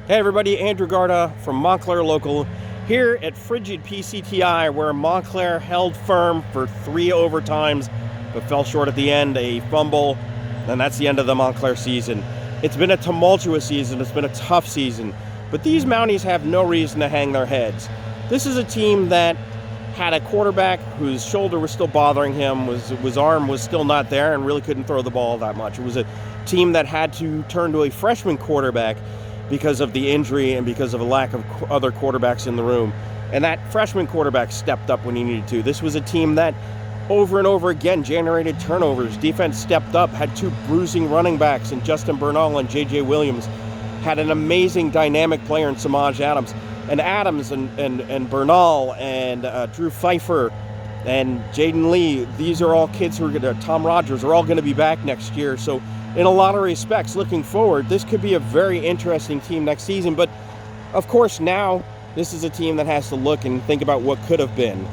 Hey everybody, Andrew Garda from Montclair Local here at frigid PCTI, where Montclair held firm for 3 overtimes but fell short at the end, a fumble, and that's the end of the Montclair season. It's been a tumultuous season, it's been a tough season, but these Mounties have no reason to hang their heads. This is a team that had a quarterback whose shoulder was still bothering him, his arm was still not there, and really couldn't throw the ball that much. It was a team that had to turn to a freshman quarterback because of the injury and because of a lack of other quarterbacks in the room. And that freshman quarterback stepped up when he needed to. This was a team that over and over again generated turnovers. Defense stepped up, had 2 bruising running backs in Justin Bernal and J.J. Williams. Had an amazing dynamic player in Samaj Adams. And Adams and Bernal and Drew Pfeiffer and Jaden Lee, these are all kids who are going to, Tom Rogers, are all going to be back next year. So in a lot of respects, looking forward, this could be a very interesting team next season. But of course, now this is a team that has to look and think about what could have been.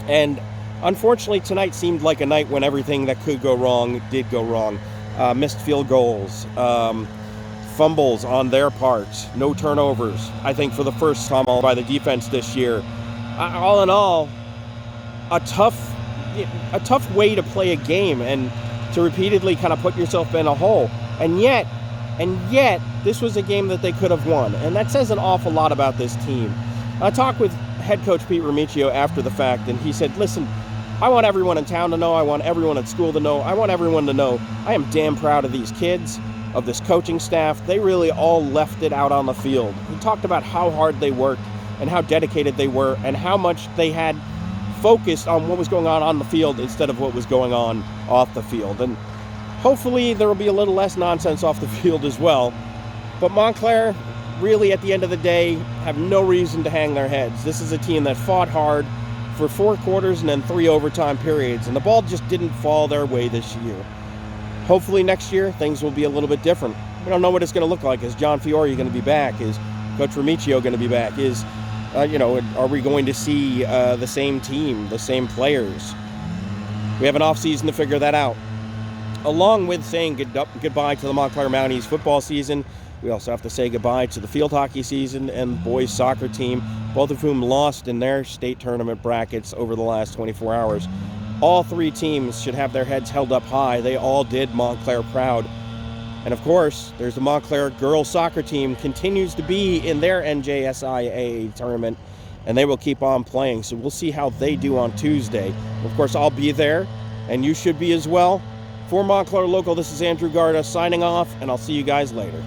And unfortunately, tonight seemed like a night when everything that could go wrong did go wrong. Missed field goals, fumbles on their parts, no turnovers, I think for the first time by the defense this year. All in all, a tough way to play a game and to repeatedly kind of put yourself in a hole. And yet, this was a game that they could have won. And that says an awful lot about this team. I talked with head coach Pete Remicchio after the fact, and he said, listen, I want everyone in town to know, I want everyone at school to know, I want everyone to know I am damn proud of these kids, of this coaching staff. They really all left it out on the field. He talked about how hard they worked and how dedicated they were and how much they had focused on what was going on the field instead of what was going on off the field. And hopefully there will be a little less nonsense off the field as well. But Montclair, really at the end of the day, have no reason to hang their heads. This is a team that fought hard for 4 quarters and then 3 overtime periods, and the ball just didn't fall their way this year. Hopefully next year things will be a little bit different. We don't know what it's going to look like. Is John Fiore going to be back? Is Coach Remicchio going to be back? Are we going to see the same team, the same players? We have an off-season to figure that out. Along with saying goodbye to the Montclair Mounties football season, we also have to say goodbye to the field hockey season and boys soccer team, both of whom lost in their state tournament brackets over the last 24 hours. All 3 teams should have their heads held up high. They all did Montclair proud. And of course, there's the Montclair girls soccer team, continues to be in their NJSIAA tournament, and they will keep on playing. So we'll see how they do on Tuesday. Of course, I'll be there, and you should be as well. For Montclair Local, this is Andrew Garda signing off, and I'll see you guys later.